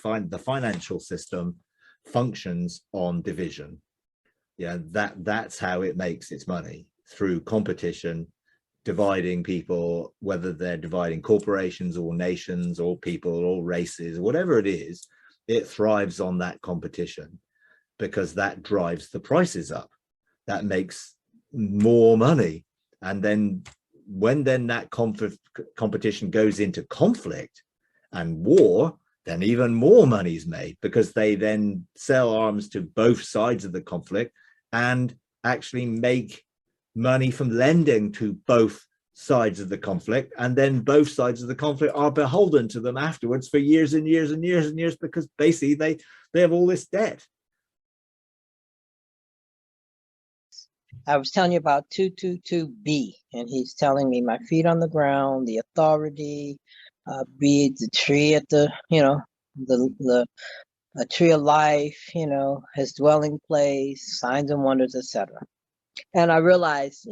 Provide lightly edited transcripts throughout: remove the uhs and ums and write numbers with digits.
the financial system functions on division. Yeah, that's how it makes its money, through competition, dividing people, whether they're dividing corporations or nations or people or races, whatever it is, it thrives on that competition because that drives the prices up. That makes more money. And then when that competition goes into conflict and war, then even more money is made, because they then sell arms to both sides of the conflict and actually make money from lending to both sides of the conflict. And then both sides of the conflict are beholden to them afterwards for years and years and years and years, because basically they have all this debt. I was telling you about 222B, and he's telling me my feet on the ground, the authority, be the tree at the, the tree of life, his dwelling place, signs and wonders, etc. And I realized,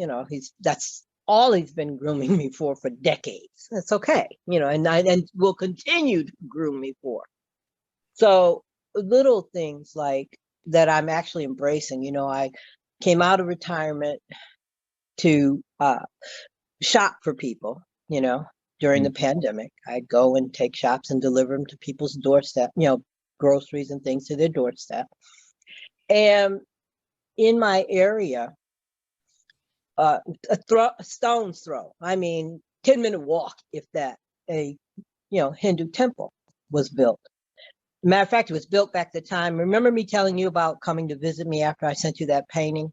that's all he's been grooming me for decades. That's okay, and will continue to groom me for. So little things like that I'm actually embracing. I came out of retirement to shop for people, during the pandemic. I'd go and take shops and deliver them to people's doorstep, groceries and things to their doorstep. And in my area, a stone's throw, 10-minute walk, if that, a Hindu temple was built. Matter of fact, it was built back at the time. Remember me telling you about coming to visit me after I sent you that painting?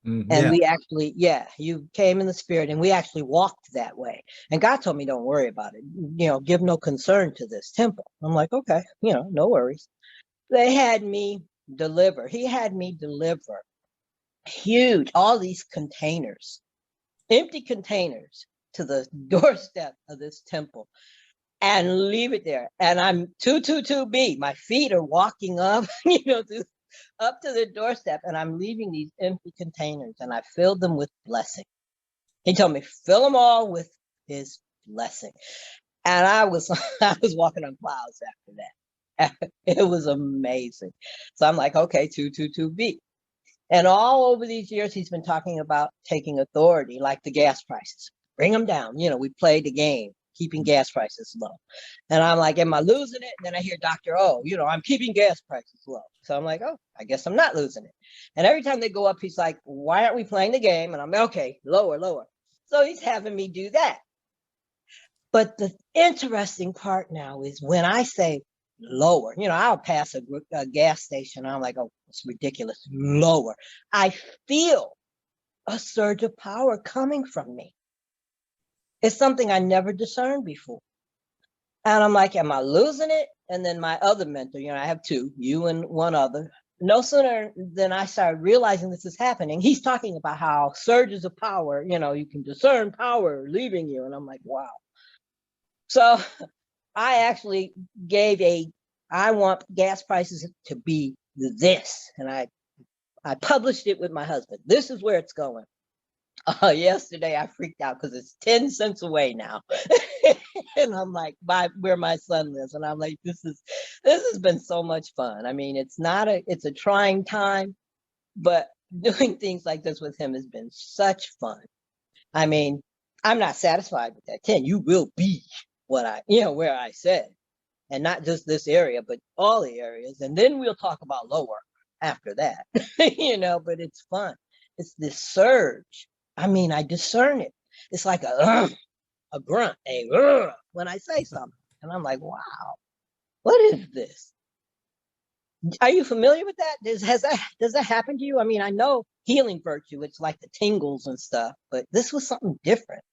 Mm-hmm. And we actually, you came in the spirit, and we actually walked that way. And God told me, don't worry about it. Give no concern to this temple. I'm like, okay, no worries. He had me deliver huge, all these containers, empty containers, to the doorstep of this temple and leave it there. And I'm 222B. My feet are walking up, up to the doorstep, and I'm leaving these empty containers, and I filled them with blessing. He told me, fill them all with his blessing. And I was walking on clouds after that. It was amazing. So I'm like, okay, 222B. And all over these years, he's been talking about taking authority, like the gas prices. Bring them down. We played the game, keeping gas prices low. And I'm like, am I losing it? And then I hear Dr. O, I'm keeping gas prices low. So I'm like, oh, I guess I'm not losing it. And every time they go up, he's like, why aren't we playing the game? And I'm like, okay, lower. So he's having me do that. But the interesting part now is when I say lower, I'll pass a gas station. I'm like, oh, it's ridiculous. Lower. I feel a surge of power coming from me. It's something I never discerned before. And I'm like, am I losing it? And then my other mentor, I have two, you and one other. No sooner than I started realizing this is happening, he's talking about how surges of power, you can discern power leaving you. And I'm like, wow. So I actually gave I want gas prices to be this. And I published it with my husband. This is where it's going. Yesterday I freaked out because it's 10 cents away now. And I'm like, by where my son lives. And I'm like, this has been so much fun. It's a trying time, but doing things like this with him has been such fun. I'm not satisfied with that 10. You will be what where I said, and not just this area, but all the areas. And then we'll talk about lower after that, but it's fun. It's this surge. I discern it. It's like a grunt, when I say something. And I'm like, wow, what is this? Are you familiar with that? Does that happen to you? I know healing virtue, it's like the tingles and stuff, but this was something different.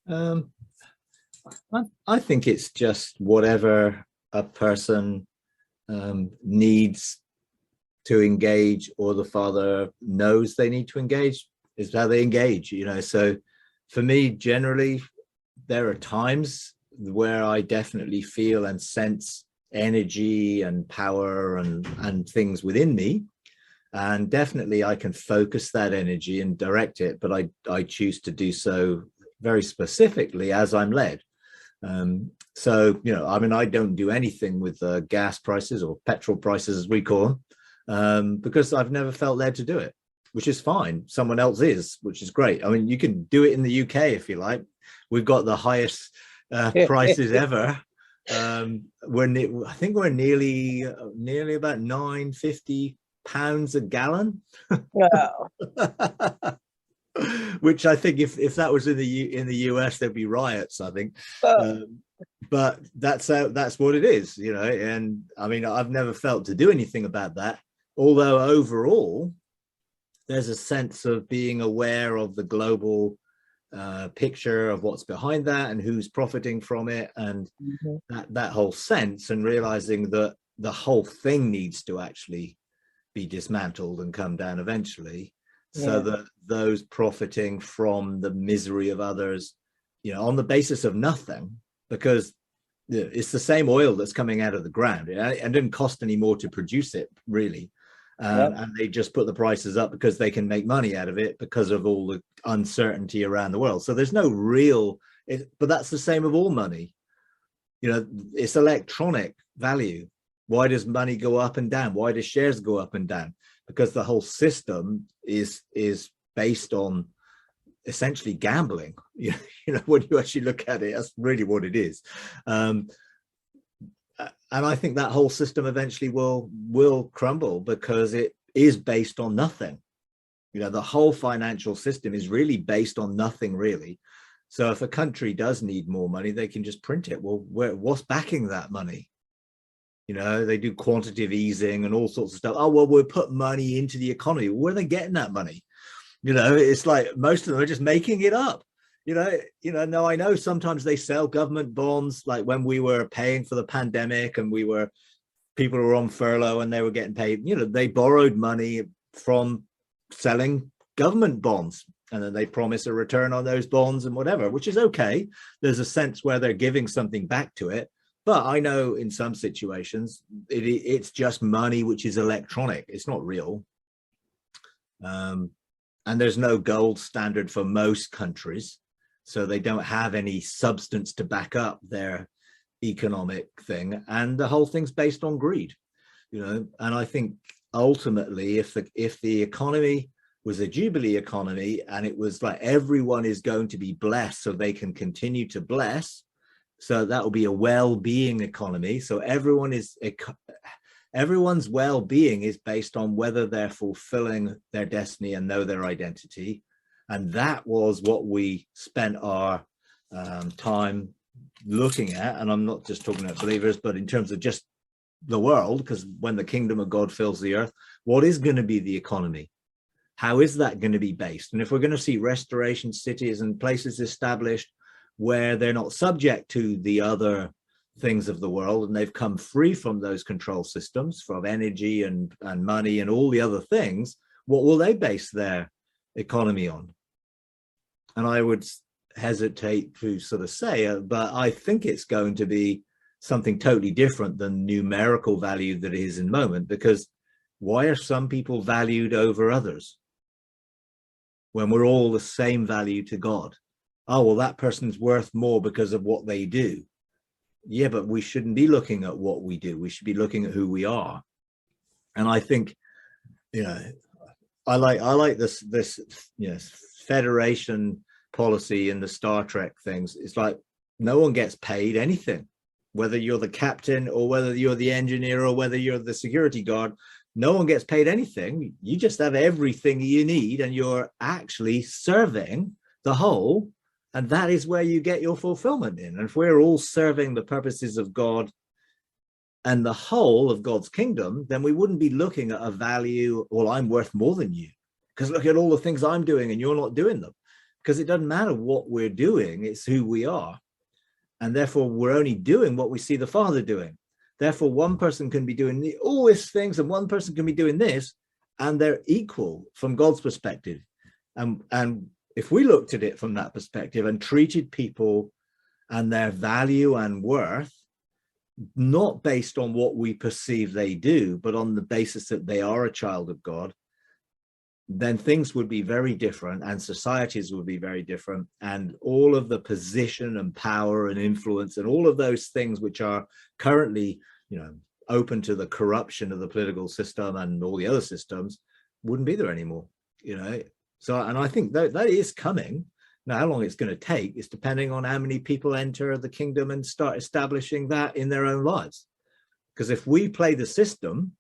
I think it's just whatever a person needs to engage, or the Father knows they need to engage, is how they engage, So for me, generally, there are times where I definitely feel and sense energy and power and things within me. And definitely I can focus that energy and direct it, but I choose to do so very specifically as I'm led. So, I mean, I don't do anything with gas prices or petrol prices, as we call them, because I've never felt led to do it, which is fine. Someone else is, which is great. I mean, you can do it in the UK if you like. We've got the highest prices ever. I think we're nearly about £9.50 a gallon. Wow. Which I think if that was in the US, there'd be riots, I think. But that's what it is, and I mean, I've never felt to do anything about that, although overall there's a sense of being aware of the global picture of what's behind that and who's profiting from it, and that whole sense, and realizing that the whole thing needs to actually be dismantled and come down eventually, so that those profiting from the misery of others, on the basis of nothing, because it's the same oil that's coming out of the ground. It didn't cost any more to produce it, really. And they just put the prices up because they can make money out of it because of all the uncertainty around the world. So there's no real, but that's the same of all money. It's electronic value. Why does money go up and down? Why do shares go up and down? Because the whole system is based on essentially gambling. When you actually look at it, that's really what it is. And I think that whole system eventually will crumble because it is based on nothing. The whole financial system is really based on nothing, really. So if a country does need more money, they can just print it. Well, what's backing that money? They do quantitative easing and all sorts of stuff. Oh, well, we'll put money into the economy. Where are they getting that money? It's like most of them are just making it up. No, I know sometimes they sell government bonds, like when we were paying for the pandemic and people were on furlough and they were getting paid, they borrowed money from selling government bonds, and then they promise a return on those bonds and whatever, which is okay. There's a sense where they're giving something back to it. But I know in some situations, it's just money, which is electronic. It's not real. And there's no gold standard for most countries. So they don't have any substance to back up their economic thing. And the whole thing's based on greed, and I think ultimately, if the economy was a jubilee economy and it was like everyone is going to be blessed so they can continue to bless, so that will be a well-being economy. So everyone's well-being is based on whether they're fulfilling their destiny and know their identity. And that was what we spent our time looking at. And I'm not just talking about believers, but in terms of just the world, because when the kingdom of God fills the earth, what is going to be the economy? How is that going to be based? And if we're going to see restoration cities and places established where they're not subject to the other things of the world, and they've come free from those control systems, from energy and money and all the other things, what will they base their economy on? And I would hesitate to sort of say, but I think it's going to be something totally different than numerical value that it is in the moment, because why are some people valued over others when we're all the same value to God? Oh, well, that person's worth more because of what they do. Yeah, but we shouldn't be looking at what we do. We should be looking at who we are. And I think, I like this federation policy in the Star Trek things. It's like no one gets paid anything, whether you're the captain or whether you're the engineer or whether you're the security guard. No one gets paid anything. You just have everything you need, and you're actually serving the whole. And that is where you get your fulfillment in. And if we're all serving the purposes of God and the whole of God's kingdom, then we wouldn't be looking at a value, well, I'm worth more than you, because look at all the things I'm doing and you're not doing them. Because it doesn't matter what we're doing, it's who we are. And therefore, we're only doing what we see the Father doing. Therefore, one person can be doing all these things and one person can be doing this, and they're equal from God's perspective. And if we looked at it from that perspective and treated people and their value and worth, not based on what we perceive they do, but on the basis that they are a child of God, then things would be very different, and societies would be very different, and all of the position and power and influence and all of those things which are currently, open to the corruption of the political system and all the other systems wouldn't be there anymore. So, and I think that is coming. Now, how long it's going to take is depending on how many people enter the kingdom and start establishing that in their own lives. Because if we play the system,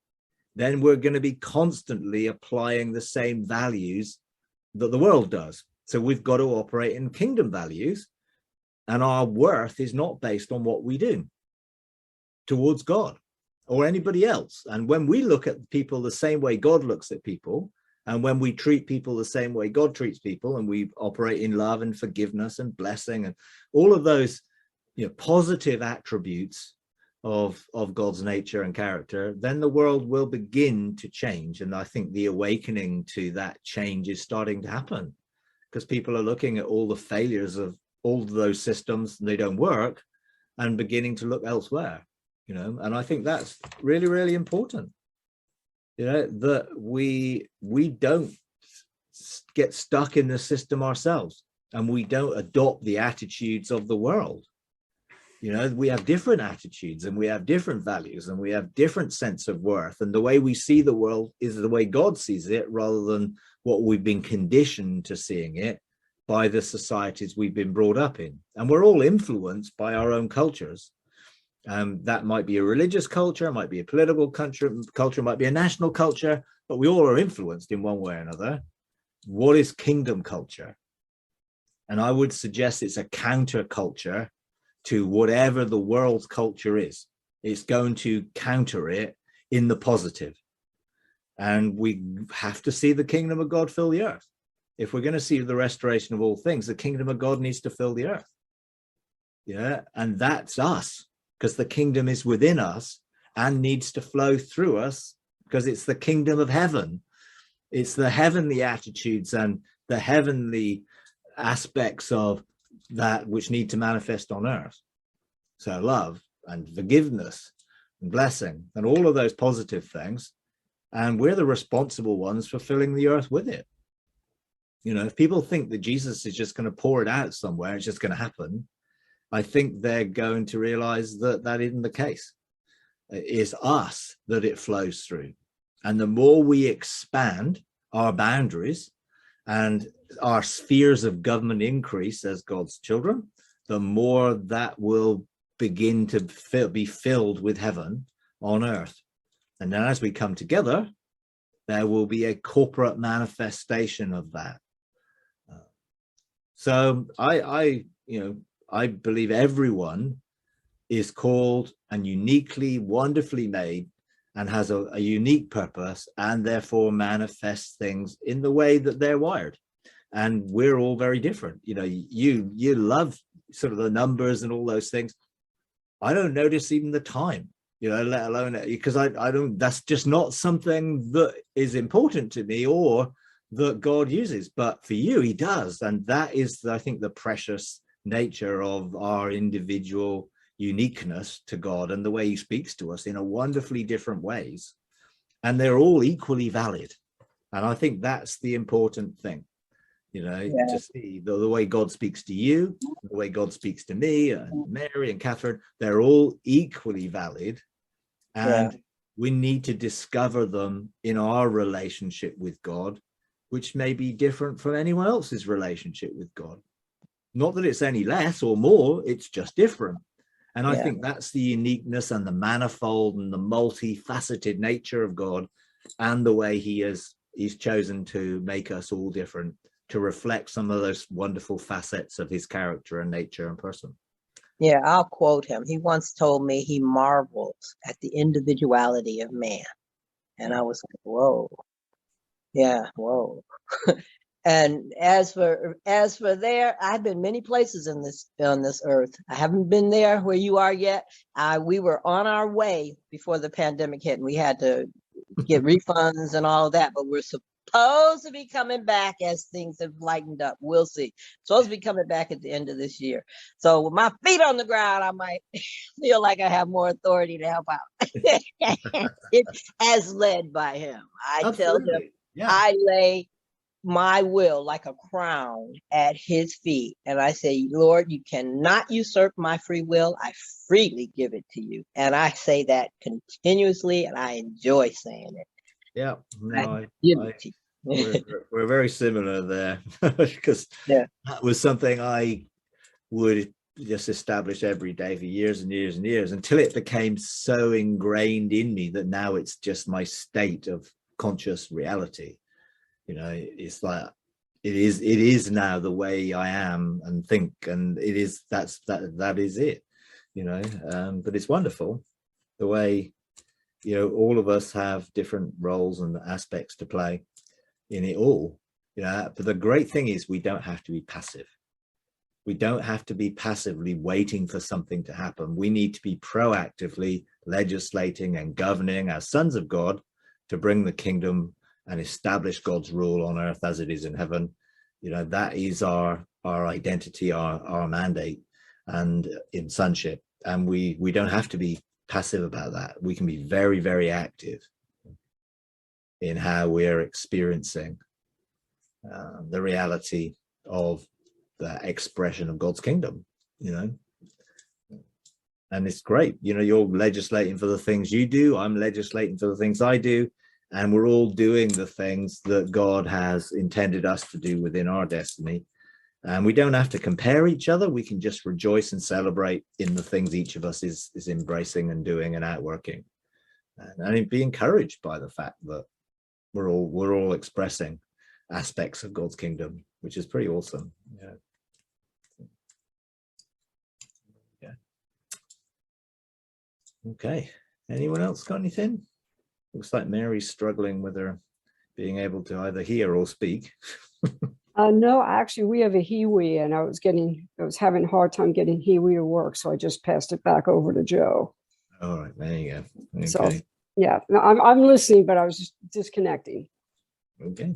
then we're going to be constantly applying the same values that the world does. So we've got to operate in kingdom values, and our worth is not based on what we do towards God or anybody else. And when we look at people the same way God looks at people, and when we treat people the same way God treats people, and we operate in love and forgiveness and blessing and all of those positive attributes of God's nature and character, then the world will begin to change. And I think the awakening to that change is starting to happen, because people are looking at all the failures of all of those systems, they don't work, and beginning to look elsewhere. And I think that's really, really important, that we don't get stuck in the system ourselves, and we don't adopt the attitudes of the world. We have different attitudes, and we have different values, and we have different sense of worth. And the way we see the world is the way God sees it, rather than what we've been conditioned to seeing it by the societies we've been brought up in. And we're all influenced by our own cultures. That might be a religious culture, it might be a political culture, might be a national culture, but we all are influenced in one way or another. What is kingdom culture? And I would suggest it's a counter culture to whatever the world's culture is. It's going to counter it in the positive. And we have to see the kingdom of God fill the earth. If we're going to see the restoration of all things, the kingdom of God needs to fill the earth. And that's us, because the kingdom is within us and needs to flow through us, because it's the kingdom of heaven. It's the heavenly attitudes and the heavenly aspects of that which need to manifest on earth. So love and forgiveness and blessing and all of those positive things, and we're the responsible ones for filling the earth with it. If people think that Jesus is just going to pour it out somewhere, it's just going to happen, I think they're going to realize that that isn't the case. It is us that it flows through, and the more we expand our boundaries and our spheres of government increase as God's children, the more that will begin to be filled with heaven on earth. And then as we come together, there will be a corporate manifestation of that. So I believe everyone is called and uniquely, wonderfully made, and has a unique purpose, and therefore manifests things in the way that they're wired. And we're all very different. You love sort of the numbers and all those things. I don't notice even the time, let alone, because I don't, that's just not something that is important to me or that God uses. But for you, he does. And that is, I think, the precious nature of our individual uniqueness to God, and the way he speaks to us in a wonderfully different ways. And they're all equally valid. And I think that's the important thing. To see the way God speaks to you, the way God speaks to me and Mary and Catherine, they're all equally valid. And we need to discover them in our relationship with God, which may be different from anyone else's relationship with God. Not that it's any less or more, it's just different. And I think that's the uniqueness and the manifold and the multifaceted nature of God, and the way he's chosen to make us all different, to reflect some of those wonderful facets of his character and nature and person. Yeah, I'll quote him. He once told me he marvels at the individuality of man. And I was like, whoa. Yeah, whoa. And as for there, I've been many places on this earth. I haven't been there where you are yet. We were on our way before the pandemic hit, and we had to get refunds and all of that, but we're supposed to be coming back as things have lightened up. We'll see. Supposed to be coming back at the end of this year. So with my feet on the ground, I might feel like I have more authority to help out. As led by him. I Absolutely. Tell him, I lay my will like a crown at his feet. And I say, Lord, you cannot usurp my free will. I freely give it to you. And I say that continuously, and I enjoy saying it. Yeah, no, we're very similar there, because yeah. that was something I would just establish every day for years and years and years, until it became so ingrained in me that now it's just my state of conscious reality. You know, it's like it is now the way I am and think, and it is that is it, you know. But it's wonderful the way, you know, all of us have different roles and aspects to play in it all, you know. But the great thing is we don't have to be passive. We don't have to be passively waiting for something to happen. We need to be proactively legislating and governing as sons of God to bring the kingdom and establish God's rule on earth as it is in heaven. You know, that is our identity, our mandate, and in sonship. And we don't have to be passive about that. We can be very, very active in how we're experiencing the reality of the expression of God's kingdom, you know. And it's great, you know, you're legislating for the things you do, I'm legislating for the things I do, and we're all doing the things that God has intended us to do within our destiny. And we don't have to compare each other. We can just rejoice and celebrate in the things each of us is embracing and doing and outworking, and be encouraged by the fact that we're all expressing aspects of God's kingdom, which is pretty awesome. Yeah. Okay, anyone else got anything? Looks like Mary's struggling with her being able to either hear or speak. No, actually, we have a Hiwi, and I was having a hard time getting Hiwi to work, so I just passed it back over to Joe. All right, there you go. Okay. So, yeah, I'm listening, but I was just disconnecting. Okay.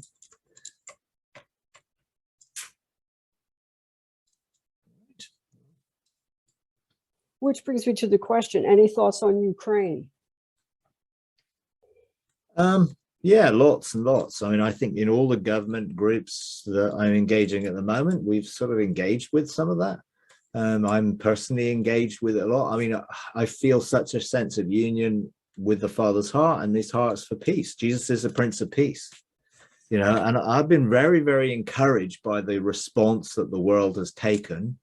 Which brings me to the question: any thoughts on Ukraine? Yeah, lots and lots. I mean, I think in all the government groups that I'm engaging at the moment, we've sort of engaged with some of that. I'm personally engaged with it a lot. I mean, I feel such a sense of union with the Father's heart, and his heart's for peace. Jesus is the Prince of Peace, you know, and I've been very, very encouraged by the response that the world has taken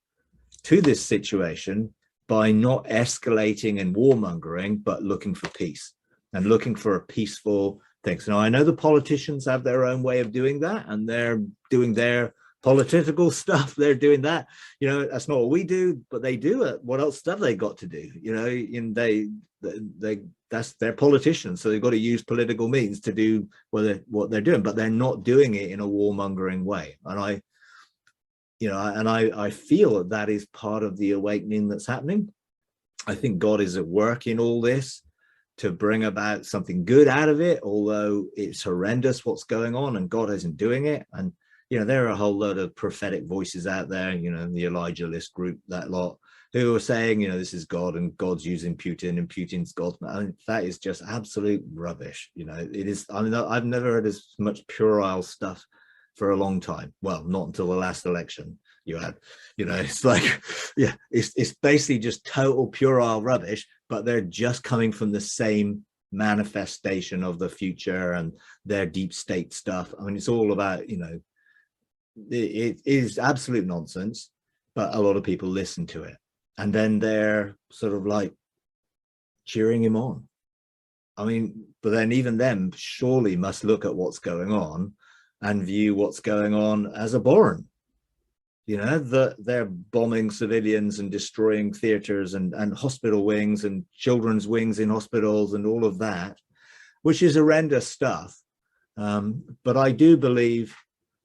to this situation by not escalating and warmongering, but looking for peace and looking for a peaceful things. Now, I know the politicians have their own way of doing that, and they're doing their political stuff. They're doing that. You know, that's not what we do, but they do it. What else have they got to do? You know, and they that's their politicians, so they've got to use political means to do what they're doing, but they're not doing it in a warmongering way. And I feel that is part of the awakening that's happening. I think God is at work in all this to bring about something good out of it, although it's horrendous what's going on and God isn't doing it. And, you know, there are a whole load of prophetic voices out there, you know, the Elijah List group, that lot, who are saying, you know, this is God and God's using Putin and Putin's God. I mean, that is just absolute rubbish. You know, it is. I mean, I've never heard as much puerile stuff for a long time. Well, not until the last election you had, you know, it's like, yeah, it's basically just total puerile rubbish, but they're just coming from the same manifestation of the future and their deep state stuff. I mean, it's all about, you know, it is absolute nonsense, but a lot of people listen to it, and then they're sort of like cheering him on. I mean, but then even them surely must look at what's going on and view what's going on as abhorrent. You know, they're bombing civilians and destroying theaters and hospital wings and children's wings in hospitals and all of that, which is horrendous stuff. But I do believe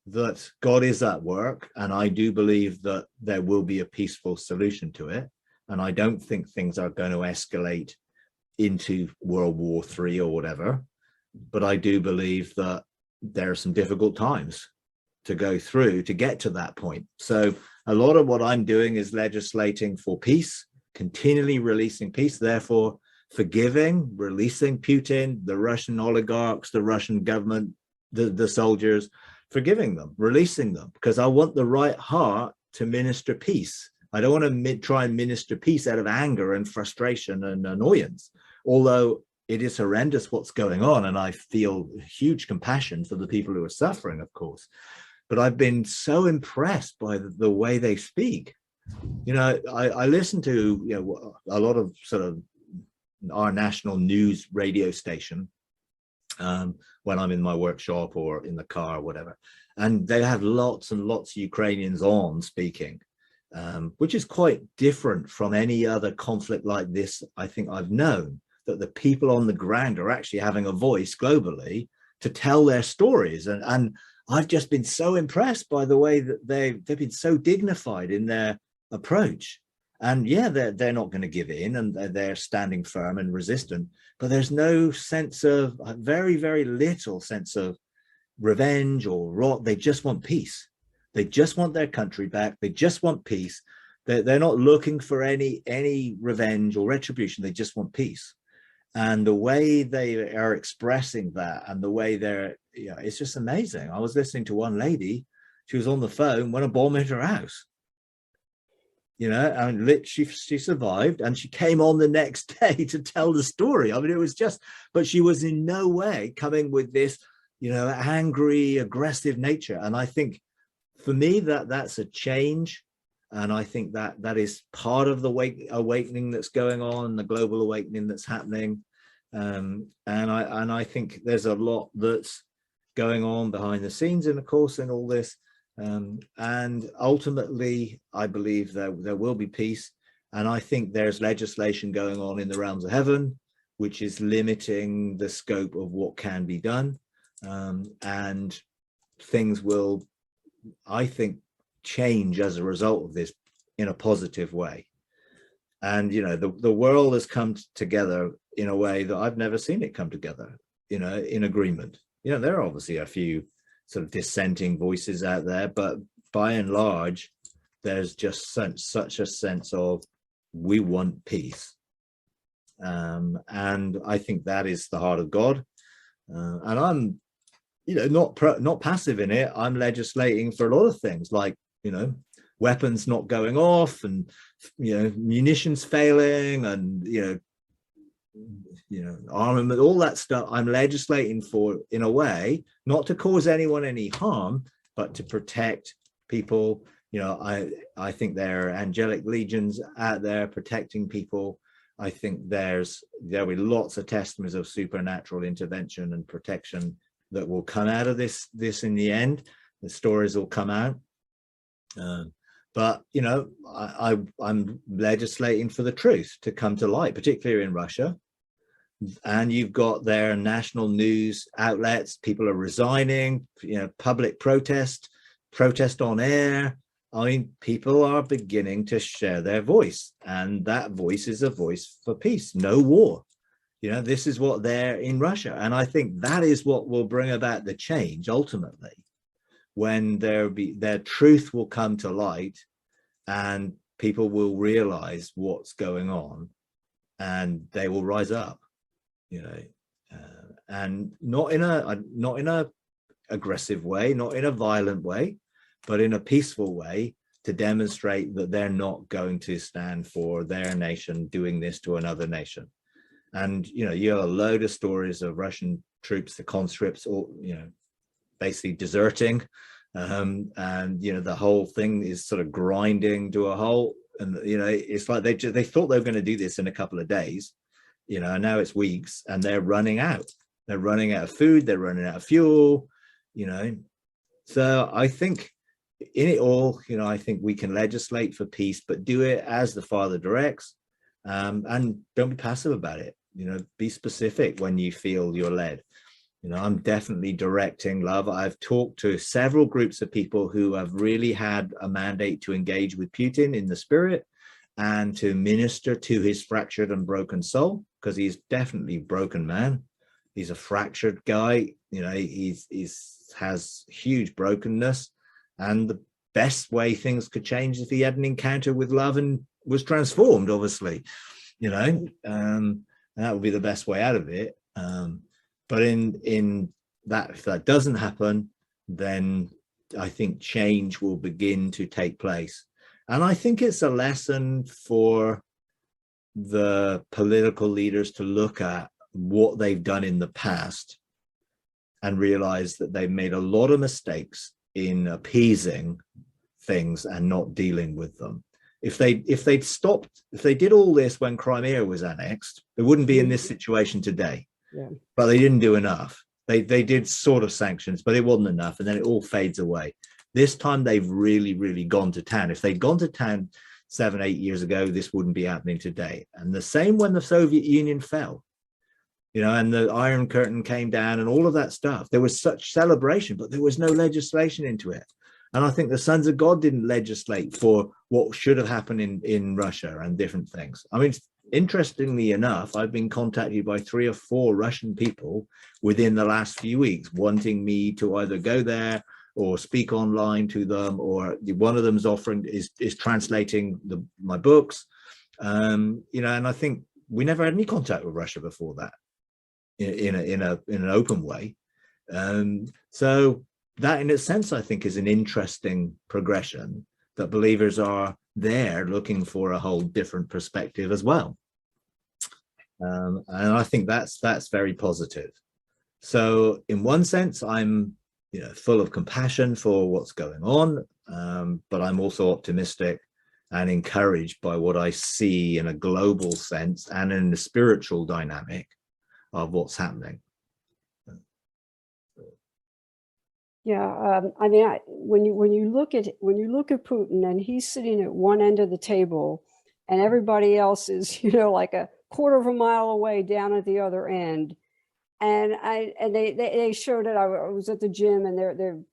that God is at work, and I do believe that there will be a peaceful solution to it. And I don't think things are going to escalate into World War III or whatever. But I do believe that there are some difficult times to go through to get to that point. So a lot of what I'm doing is legislating for peace, continually releasing peace, therefore forgiving, releasing Putin, the Russian oligarchs, the Russian government, the soldiers, forgiving them, releasing them, because I want the right heart to minister peace. I don't want to try and minister peace out of anger and frustration and annoyance, although it is horrendous what's going on, and I feel huge compassion for the people who are suffering, of course. But I've been so impressed by the way they speak. You know, I listen to, you know, a lot of sort of our national news radio station when I'm in my workshop or in the car or whatever, and they have lots and lots of Ukrainians on speaking, which is quite different from any other conflict like this I think I've known, that the people on the ground are actually having a voice globally to tell their stories. And I've just been so impressed by the way that they've been so dignified in their approach. And yeah, they're not going to give in, and they're standing firm and resistant, but there's no sense of, very, very little sense of revenge or rot. They just want peace. They just want their country back. They just want peace. They're not looking for any revenge or retribution. They just want peace. And the way they are expressing that, and the way they're, you know, it's just amazing. I was listening to one lady, she was on the phone when a bomb hit her house, you know, and literally she survived, and she came on the next day to tell the story. I mean, it was just, but she was in no way coming with this, you know, angry, aggressive nature. And I think for me, that's a change. And I think that is part of the awakening that's going on, the global awakening that's happening. And I think there's a lot that's going on behind the scenes, and of course, in all this. And ultimately, I believe that there will be peace. And I think there's legislation going on in the realms of heaven, which is limiting the scope of what can be done. And things will, I think, change as a result of this in a positive way. And, you know, the world has come together in a way that I've never seen it come together, you know, in agreement. You know, there are obviously a few sort of dissenting voices out there, but by and large, there's just such a sense of, we want peace. And I think that is the heart of God. And I'm, you know, not passive in it. I'm legislating for a lot of things, like, you know, weapons not going off, and, you know, munitions failing, and, you know, armament, all that stuff. I'm legislating for, in a way, not to cause anyone any harm, but to protect people. You know, I think there are angelic legions out there protecting people. I think there'll be lots of testimonies of supernatural intervention and protection that will come out of this in the end. The stories will come out. But, you know, I'm legislating for the truth to come to light, particularly in Russia. And you've got their national news outlets, people are resigning, you know, public protest on air. I mean, people are beginning to share their voice, and that voice is a voice for peace, no war. You know, this is what they're in Russia. And I think that is what will bring about the change ultimately, when their truth will come to light, and people will realize what's going on, and they will rise up, you know, and not in a aggressive way, not in a violent way, but in a peaceful way, to demonstrate that they're not going to stand for their nation doing this to another nation. And, you know, you have a load of stories of Russian troops, the conscripts, all, you know, basically deserting. And, you know, the whole thing is sort of grinding to a halt. And, you know, it's like they thought they were going to do this in a couple of days, you know, and now it's weeks, and they're running out. They're running out of food. They're running out of fuel, you know. So I think in it all, you know, I think we can legislate for peace, but do it as the Father directs, and don't be passive about it. You know, be specific when you feel you're led. You know, I'm definitely directing love. I've talked to several groups of people who have really had a mandate to engage with Putin in the spirit and to minister to his fractured and broken soul, because he's definitely a broken man. He's a fractured guy. You know, he's has huge brokenness, and the best way things could change if he had an encounter with love and was transformed, obviously, you know, and that would be the best way out of it. But in that, if that doesn't happen, then I think change will begin to take place. And I think it's a lesson for the political leaders to look at what they've done in the past and realize that they've made a lot of mistakes in appeasing things and not dealing with them. If they did all this when Crimea was annexed, they wouldn't be in this situation today. Yeah. But they didn't do enough. They did sort of sanctions, but it wasn't enough, and then it all fades away. This time they've really, really gone to town. If they'd gone to town 7, 8 years ago, this wouldn't be happening today. And the same when the Soviet Union fell, you know, and the Iron Curtain came down and all of that stuff. There was such celebration, but there was no legislation into it. And I think the sons of God didn't legislate for what should have happened in Russia and different things. I mean, interestingly enough, I've been contacted by 3 or 4 Russian people within the last few weeks wanting me to either go there or speak online to them, or one of them's offering is translating my books. You know, and I think we never had any contact with Russia before that in an open way. So that in a sense, I think, is an interesting progression, that believers are there looking for a whole different perspective as well. And I think that's very positive. So in one sense, I'm, you know, full of compassion for what's going on, but I'm also optimistic and encouraged by what I see in a global sense and in the spiritual dynamic of what's happening. Yeah, I mean, when you look at Putin, and he's sitting at one end of the table, and everybody else is, you know, like a quarter of a mile away down at the other end, and they showed it. I was at the gym, and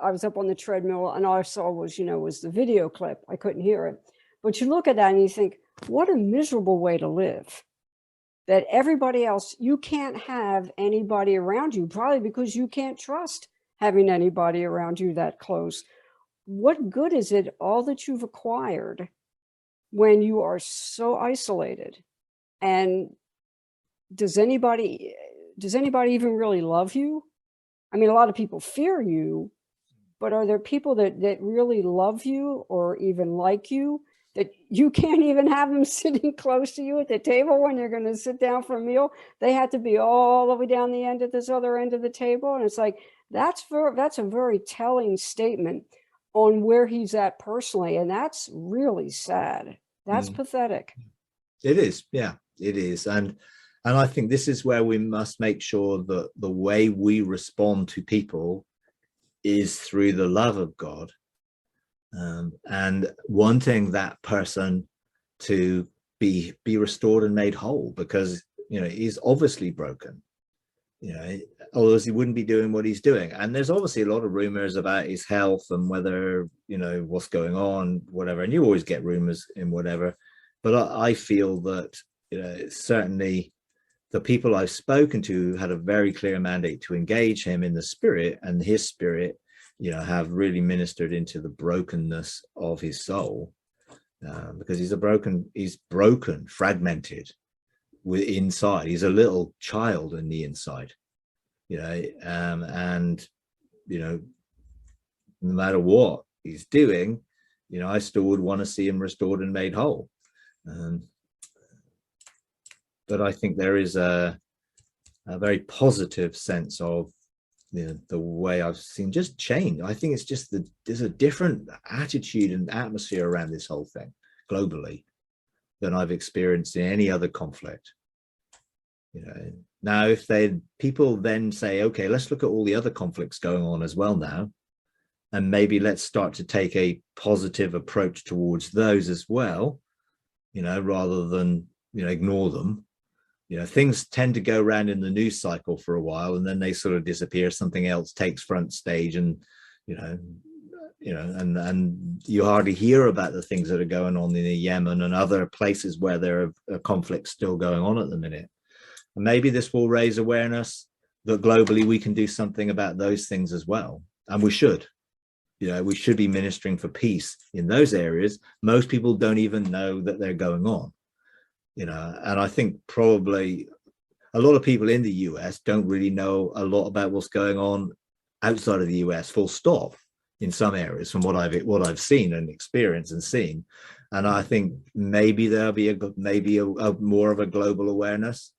I was up on the treadmill, and all I saw was, you know, was the video clip. I couldn't hear it, but you look at that and you think, what a miserable way to live. That everybody else, you can't have anybody around you, probably because you can't trust having anybody around you that close. What good is it, all that you've acquired, when you are so isolated? And does anybody even really love you? I mean, a lot of people fear you, but are there people that really love you or even like you, that you can't even have them sitting close to you at the table when you're going to sit down for a meal? They have to be all the way down the end at this other end of the table. And it's like, that's a very telling statement on where he's at personally. And that's really sad. That's pathetic. It is. Yeah, it is. And I think this is where we must make sure that the way we respond to people is through the love of God, and wanting that person to be restored and made whole, because, you know, he's obviously broken, you know, otherwise he wouldn't be doing what he's doing. And there's obviously a lot of rumors about his health and whether, you know, what's going on, whatever, and you always get rumors in whatever. But I feel that, you know, certainly the people I've spoken to had a very clear mandate to engage him in the spirit, and his spirit, you know, have really ministered into the brokenness of his soul, because he's broken, fragmented inside. He's a little child in the inside, you know, and, you know, no matter what he's doing, you know, I still would want to see him restored and made whole. But I think there is a very positive sense of, you know, the way I've seen just change. I think it's just there's a different attitude and atmosphere around this whole thing globally than I've experienced in any other conflict. You know, now if people then say, okay, let's look at all the other conflicts going on as well now, and maybe let's start to take a positive approach towards those as well, you know, rather than, you know, ignore them. You know, things tend to go around in the news cycle for a while, and then they sort of disappear. Something else takes front stage, and and you hardly hear about the things that are going on in Yemen and other places where there are conflicts still going on at the minute. And maybe this will raise awareness that globally we can do something about those things as well, and we should. You know, we should be ministering for peace in those areas. Most people don't even know that they're going on. You know, and I think probably a lot of people in the US don't really know a lot about what's going on outside of the US, full stop, in some areas from what I've seen and experienced and seen. And I think maybe there'll be a more of a global awareness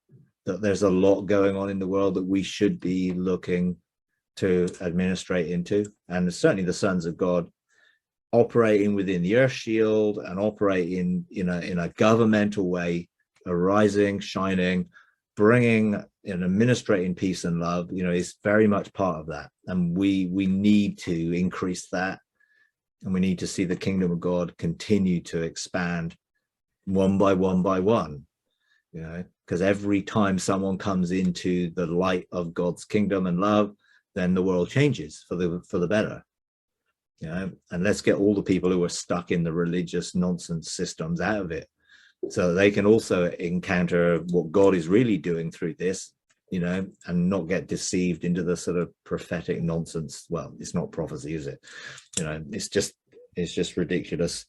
that there's a lot going on in the world that we should be looking to administrate into. And certainly the sons of God operating within the earth shield and operating in a governmental way, arising, shining, bringing and administrating peace and love, is very much part of that. And we need to increase that, and we need to see the kingdom of God continue to expand one by one by one, because every time someone comes into the light of God's kingdom and love, then the world changes for the better. And let's get all the people who are stuck in the religious nonsense systems out of it, so they can also encounter what God is really doing through this, and not get deceived into the sort of prophetic nonsense. Well, it's not prophecy, is it? It's just ridiculous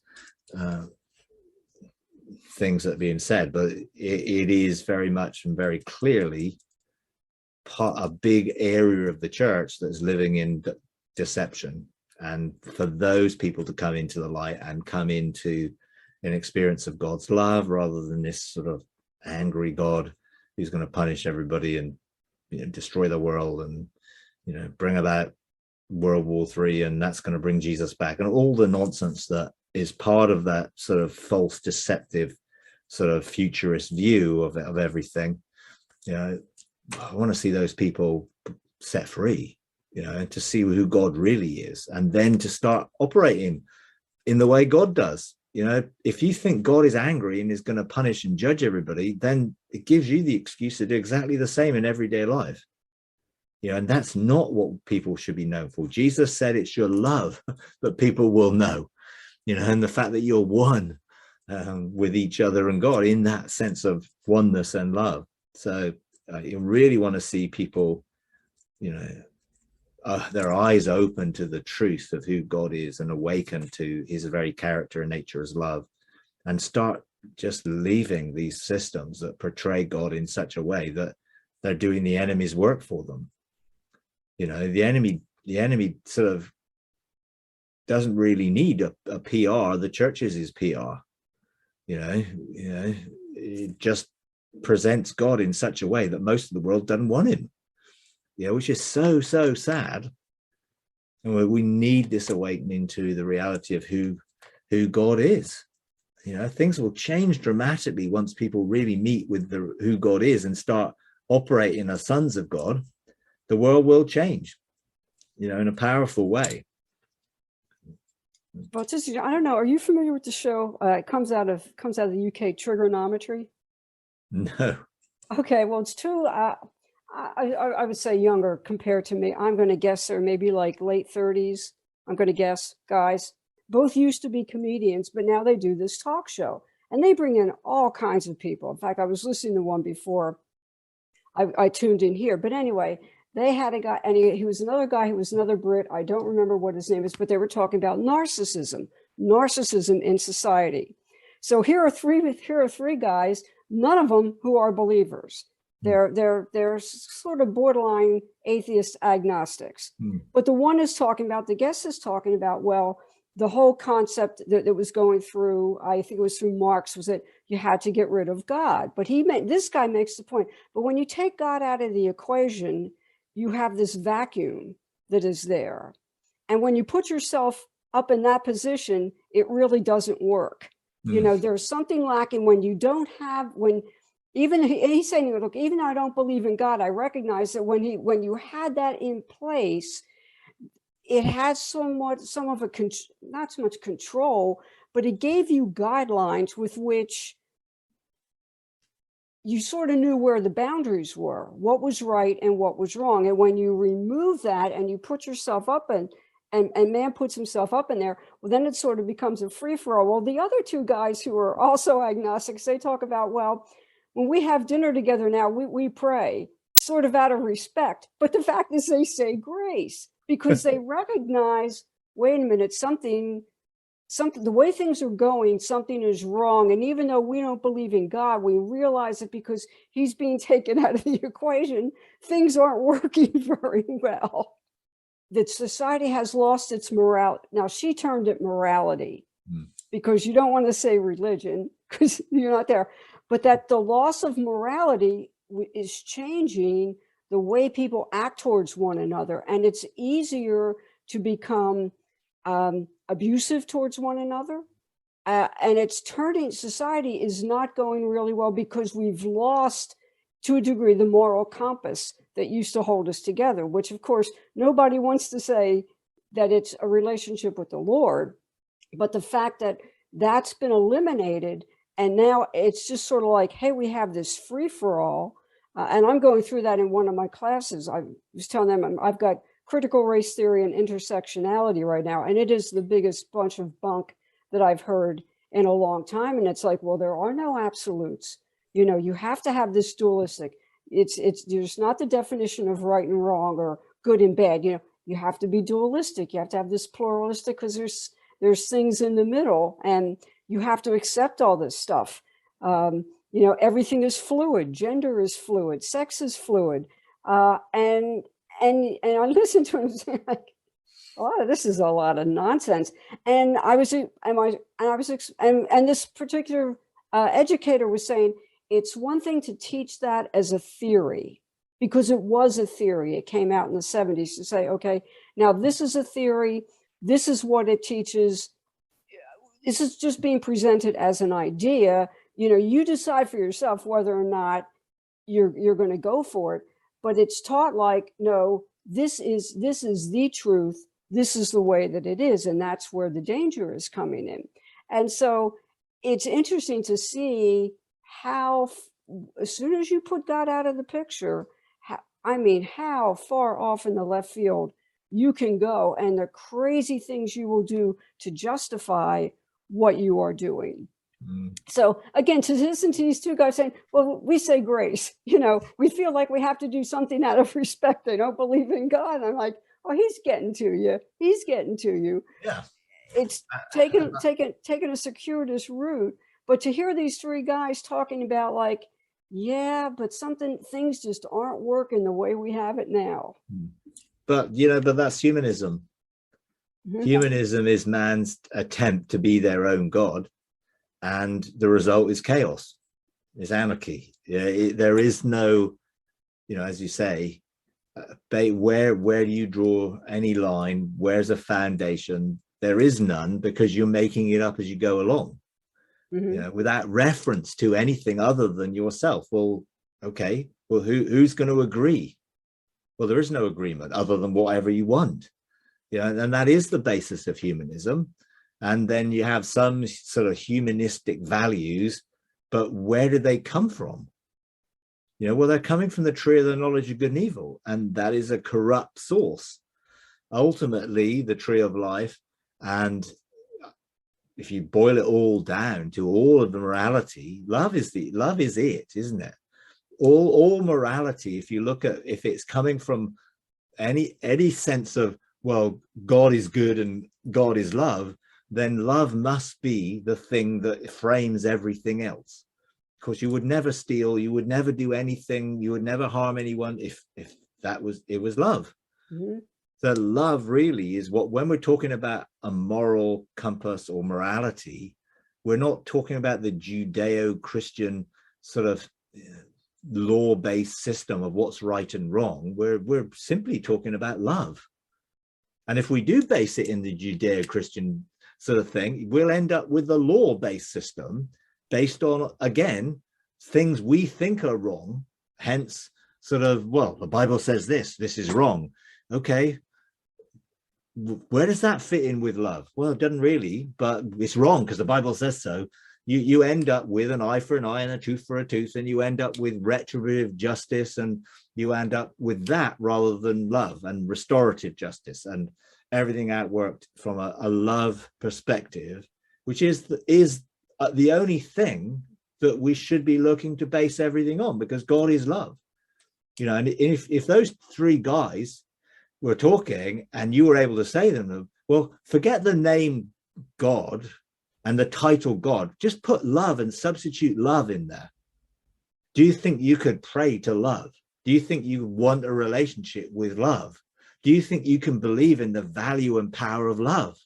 things that are being said, but it is very much and very clearly a big area of the church that's living in deception. And for those people to come into the light and come into an experience of God's love, rather than this sort of angry God who's going to punish everybody and destroy the world and bring about World War III, and that's going to bring Jesus back, and all the nonsense that is part of that sort of false, deceptive, sort of futurist view of everything. I want to see those people set free, to see who God really is, and then to start operating in the way God does. If you think God is angry and is going to punish and judge everybody, then it gives you the excuse to do exactly the same in everyday life. And that's not what people should be known for. Jesus said it's your love that people will know, and the fact that you're one with each other and God, in that sense of oneness and love. So you really want to see people, their eyes open to the truth of who God is and awaken to his very character and nature as love, and start just leaving these systems that portray God in such a way that they're doing the enemy's work for them. The enemy sort of doesn't really need a PR. The church is his PR. It just presents God in such a way that most of the world doesn't want him. Which is so sad. And we need this awakening to the reality of who God is. Things will change dramatically once people really meet with who God is and start operating as sons of God. The world will change, in a powerful way. Well, just, I don't know. Are you familiar with the show? It comes out of the UK, Trigonometry. No. Okay, well, it's two. I would say younger compared to me. I'm going to guess they're maybe like late 30s. I'm going to guess, guys. Both used to be comedians, but now they do this talk show, and they bring in all kinds of people. In fact, I was listening to one before I tuned in here. But anyway, they had a guy, and he was another guy. He was another Brit. I don't remember what his name is, but they were talking about narcissism in society. So here are three guys, none of them who are believers. They're sort of borderline atheist agnostics. But the one is talking about, the guest is talking about, well, the whole concept that was going through, I think it was through Marx, was that you had to get rid of God. But this guy makes the point, but when you take God out of the equation, you have this vacuum that is there. And when you put yourself up in that position, it really doesn't work. There's something lacking when you don't have, even he's saying, look, even though I don't believe in God, I recognize that when you had that in place, it had not so much control, but it gave you guidelines with which you sort of knew where the boundaries were, what was right and what was wrong. And when you remove that and you put yourself up and man puts himself up in there, well, then it sort of becomes a free-for-all. Well, the other two guys who are also agnostics, they talk about, well, when we have dinner together now, we pray sort of out of respect. But the fact is they say grace because they recognize, wait a minute, something, the way things are going, something is wrong. And even though we don't believe in God, we realize that because he's being taken out of the equation, things aren't working very well. that society has lost its morality. Now, she termed it morality because you don't want to say religion because you're not there, but that the loss of morality is changing the way people act towards one another. And it's easier to become abusive towards one another. And it's turning, society is not going really well because we've lost, to a degree, the moral compass that used to hold us together, which of course, nobody wants to say that it's a relationship with the Lord, but the fact that that's been eliminated and now it's just sort of like, hey, we have this free for all. And I'm going through that in one of my classes. I was telling them I've got critical race theory and intersectionality right now, and it is the biggest bunch of bunk that I've heard in a long time. And it's like, well, there are no absolutes. You know, you have to have this dualistic. There's not the definition of right and wrong or good and bad. You know, you have to be dualistic. You have to have this pluralistic because there's things in the middle, and you have to accept all this stuff. You know, everything is fluid. Gender is fluid. Sex is fluid. And I listened to him saying, like, oh, this is a lot of nonsense. And this particular educator was saying, it's one thing to teach that as a theory, because it was a theory. It came out in the 70s to say, okay, now this is a theory. This is what it teaches. This is just being presented as an idea. You know, you decide for yourself whether or not you're going to go for it. But it's taught like, no, this is the truth. This is the way that it is. And that's where the danger is coming in. And so it's interesting to see how, as soon as you put God out of the picture, how far off in the left field you can go and the crazy things you will do to justify what you are doing. So again, to listen to these two guys saying, well, we say grace, you know, we feel like we have to do something out of respect. They don't believe in God. And I'm like, oh, he's getting to you. He's getting to you. Yeah. It's taking a circuitous route. But to hear these three guys talking about like, yeah, but things just aren't working the way we have it now. But, you know, but that's humanism. Humanism is man's attempt to be their own God. And the result is chaos, is anarchy. There is no, you know, as you say, where do you draw any line? Where's a foundation? There is none, because you're making it up as you go along, you know, without reference to anything other than yourself. Well, okay, well, who's going to agree? Well, there is no agreement other than whatever you want, you know, and that is the basis of humanism. And then you have some sort of humanistic values, but where do they come from? You know, well, they're coming from the tree of the knowledge of good and evil, and that is a corrupt source. Ultimately, the tree of life, and if you boil it all down to all of the morality, love is it, isn't it? All morality, if you look at, if it's coming from any sense of, well, God is good and God is love, then love must be the thing that frames everything else. Of course, you would never steal, you would never do anything, you would never harm anyone if it was love. So love really is what, when we're talking about a moral compass or morality, we're not talking about the Judeo-Christian sort of law-based system of what's right and wrong. We're simply talking about love. And if we do base it in the Judeo-Christian sort of thing, we'll end up with the law-based system based on, again, things we think are wrong. Hence, sort of, well, the Bible says this is wrong. Okay, where does that fit in with love? Well, it doesn't really, but it's wrong because the Bible says so. You end up with an eye for an eye and a tooth for a tooth, and you end up with retributive justice, and you end up with that rather than love and restorative justice and everything outworked from a love perspective, which is the only thing that we should be looking to base everything on, because God is love. You know, and if those three guys were talking and you were able to say to them, well, forget the name God and the title God, just put love and substitute love in there. Do you think you could pray to love? Do you think you want a relationship with love? Do you think you can believe in the value and power of love?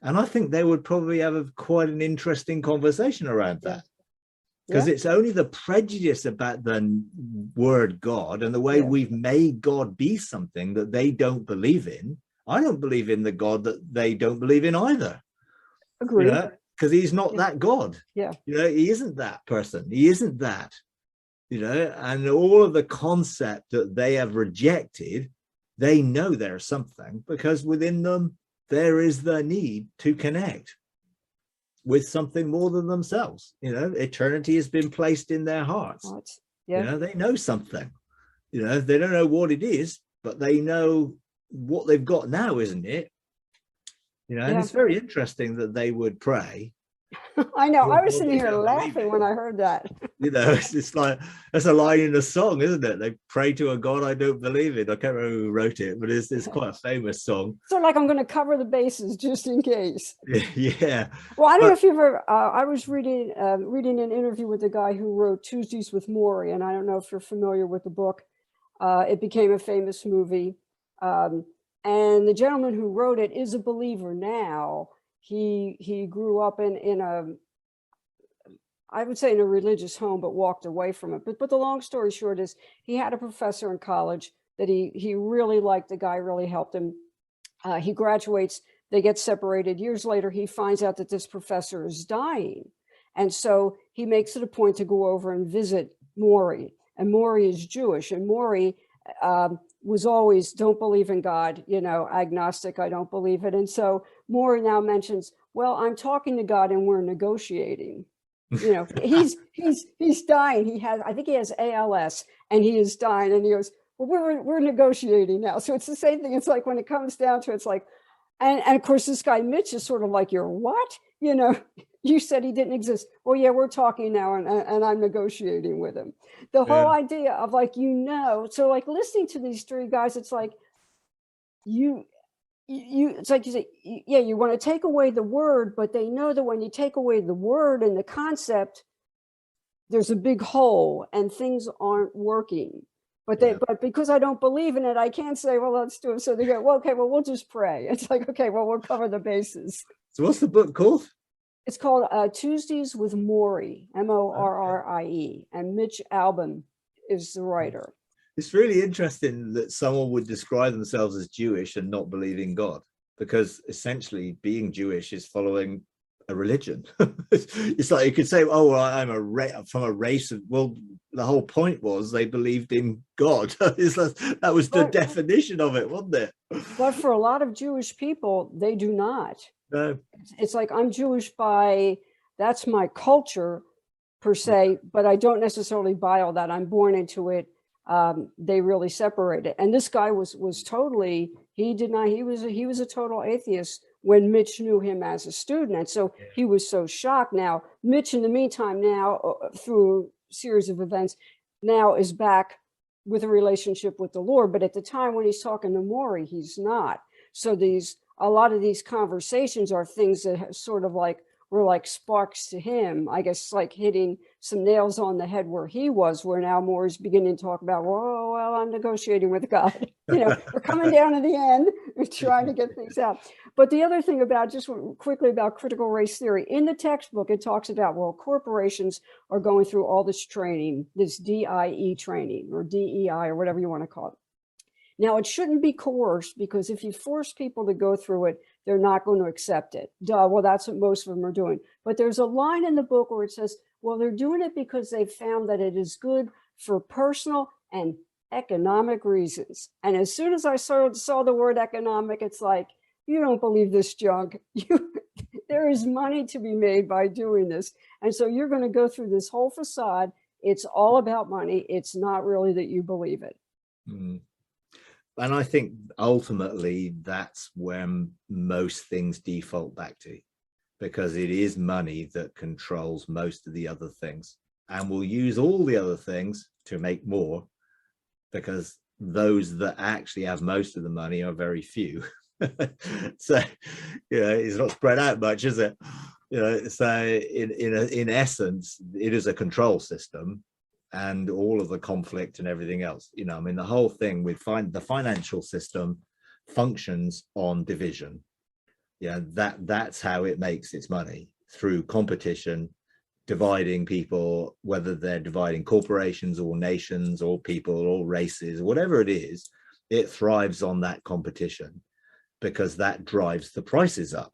And I think they would probably have quite an interesting conversation around that. Because it's only the prejudice about the word God and the way we've made God be something that they don't believe in. I don't believe in the God that they don't believe in either. Agree. You know, because he's not that God. Yeah. You know, he isn't that person. He isn't that. You know, and all of the concept that they have rejected, they know there's something, because within them, there is the need to connect with something more than themselves. You know, eternity has been placed in their hearts. Yeah. You know, they know something. You know, they don't know what it is, but they know what they've got now, isn't it? You know, and it's very interesting that they would pray. I know. I was sitting here laughing when I heard that. You know, it's like, that's a line in the song, isn't it? They pray to a God I don't believe in. I can't remember who wrote it, but it's quite a famous song. So like, I'm going to cover the bases just in case. Yeah. Well, I don't know if you've ever, I was reading an interview with the guy who wrote Tuesdays with Morrie, and I don't know if you're familiar with the book. It became a famous movie. And the gentleman who wrote it is a believer now. He grew up in a, I would say in a religious home, but walked away from it. But the long story short is, he had a professor in college that he really liked. The guy really helped him. He graduates, they get separated. Years later, he finds out that this professor is dying. And so he makes it a point to go over and visit Morrie. And Morrie is Jewish. And Morrie was always, don't believe in God, you know, agnostic, I don't believe it. And so Morrie now mentions, well, I'm talking to God and we're negotiating. You know, he's dying. I think he has ALS, and he is dying. And he goes, well, we're negotiating now. So it's the same thing. It's like, when it comes down to it, it's like, and of course, this guy Mitch is sort of like, you're what? You know, you said he didn't exist. Well, yeah, we're talking now, and I'm negotiating with him. The whole idea of like, you know, so like listening to these three guys, it's like it's like you say, yeah, you want to take away the word, but they know that when you take away the word and the concept, there's a big hole and things aren't working. But but because I don't believe in it, I can't say, well, let's do it. So they go, well, okay, well, we'll just pray. It's like, okay, well, we'll cover the bases. So what's the book called? It's called Tuesdays with Morrie, Morrie, and Mitch Albom is the writer. It's really interesting that someone would describe themselves as Jewish and not believe in God, because essentially being Jewish is following a religion. It's like you could say, oh, well, I'm from a race of, well, the whole point was they believed in God. That was the definition of it, wasn't it? But for a lot of Jewish people, they do not. No. It's like, I'm Jewish that's my culture per se, but I don't necessarily buy all that. I'm born into it. They really separate it. And this guy was totally, he was a total atheist when Mitch knew him as a student. And so he was so shocked. Now, Mitch, in the meantime, now through a series of events, now is back with a relationship with the Lord. But at the time when he's talking to Morrie, he's not. So a lot of these conversations are things that sort of like were like sparks to him, I guess, like hitting some nails on the head where he was, where now Morrie's beginning to talk about, whoa, well, I'm negotiating with God. You know, we're coming down to the end, we're trying to get things out. But the other thing about, just quickly about critical race theory, in the textbook, it talks about, well, corporations are going through all this training, this DIE training, or DEI, or whatever you want to call it. Now, it shouldn't be coerced, because if you force people to go through it, they're not going to accept it. Duh, well, that's what most of them are doing. But there's a line in the book where it says, well, they're doing it because they've found that it is good for personal and economic reasons. And as soon as I saw the word economic, it's like, you don't believe this junk. There is money to be made by doing this. And so you're going to go through this whole facade. It's all about money. It's not really that you believe it. Mm. And I think ultimately that's when most things default back to, because it is money that controls most of the other things, and will use all the other things to make more, because those that actually have most of the money are very few. So, you know, it's not spread out much, is it? You know, so in essence, it is a control system. and all of the conflict and everything else. You know, I mean, the whole thing with the financial system functions on division. Yeah, that's how it makes its money, through competition, dividing people, whether they're dividing corporations or nations or people or races, whatever it is. It thrives on that competition because that drives the prices up.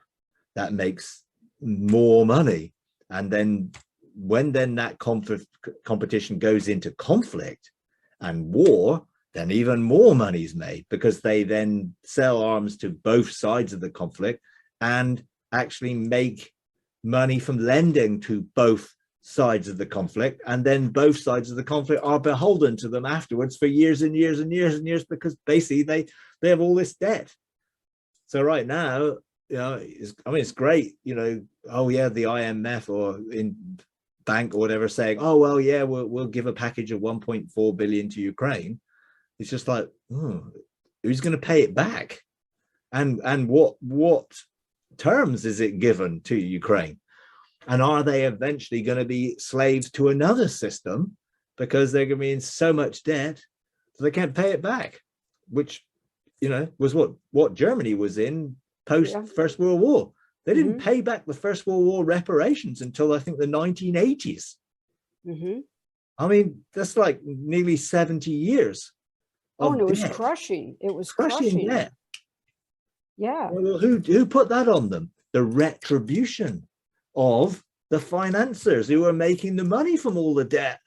That makes more money. And then when that competition goes into conflict and war, then even more money is made, because they then sell arms to both sides of the conflict and actually make money from lending to both sides of the conflict. And then both sides of the conflict are beholden to them afterwards for years and years and years and years, because basically they have all this debt. So right now, you know, it's great, you know, oh yeah, the IMF or in bank or whatever saying, oh well, yeah, we'll give a package of 1.4 billion to Ukraine. It's just like, who's going to pay it back, and what terms is it given to Ukraine, and are they eventually going to be slaves to another system because they're going to be in so much debt so they can't pay it back, which, you know, was what Germany was in post First World War. They didn't pay back the First World War reparations until I think the 1980s. I mean, that's like nearly 70 years. Oh, and it was debt. crushing. It was crushing. Debt. Yeah. Well, who put that on them? The retribution of the financiers who are making the money from all the debt,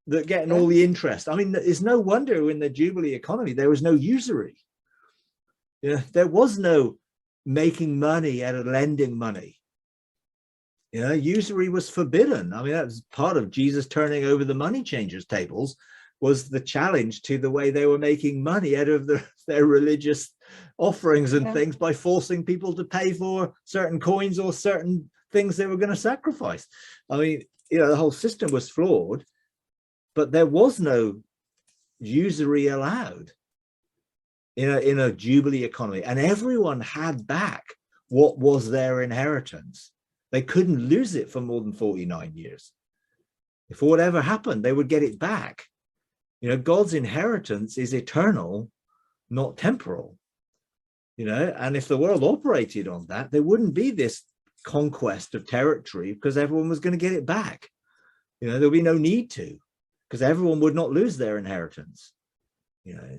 that getting all the interest. I mean, it's no wonder in the jubilee economy there was no usury. You know, there was no making money out of lending money. You know, usury was forbidden. I mean, that was part of Jesus turning over the money changers' tables, was the challenge to the way they were making money out of their religious offerings and things, by forcing people to pay for certain coins or certain things they were going to sacrifice. I mean, you know, the whole system was flawed, but there was no usury allowed in a jubilee economy, and everyone had back what was their inheritance. They couldn't lose it for more than 49 years. If whatever happened, they would get it back. You know, God's inheritance is eternal, not temporal. You know, and if the world operated on that, there wouldn't be this conquest of territory, because everyone was going to get it back. You know, there'll be no need to, because everyone would not lose their inheritance. You know,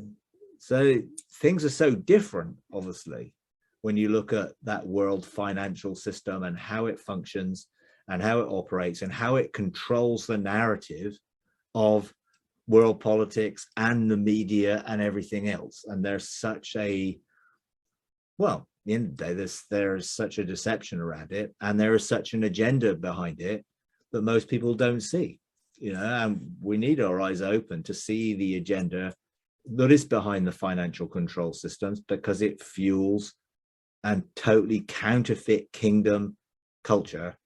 so things are so different, obviously, when you look at that world financial system and how it functions and how it operates and how it controls the narrative of world politics and the media and everything else. And there's such a, well, at the end of the day, there's such a deception around it, and there is such an agenda behind it that most people don't see. You know, and we need our eyes open to see the agenda that is behind the financial control systems, because it fuels and totally counterfeit kingdom culture,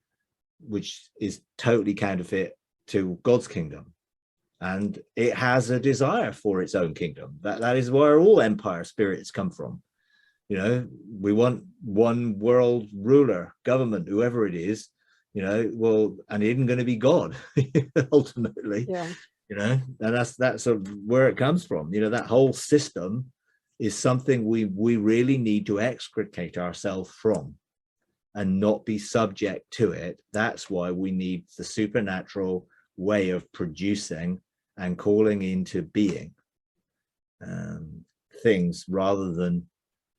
which is totally counterfeit to God's kingdom. And it has a desire for its own kingdom. That is where all empire spirits come from. You know, we want one world ruler, government, whoever it is, you know, well, and it isn't going to be God ultimately. You know, and that's sort of where it comes from. You know, that whole system is something we really need to extricate ourselves from and not be subject to it. That's why we need the supernatural way of producing and calling into being things, rather than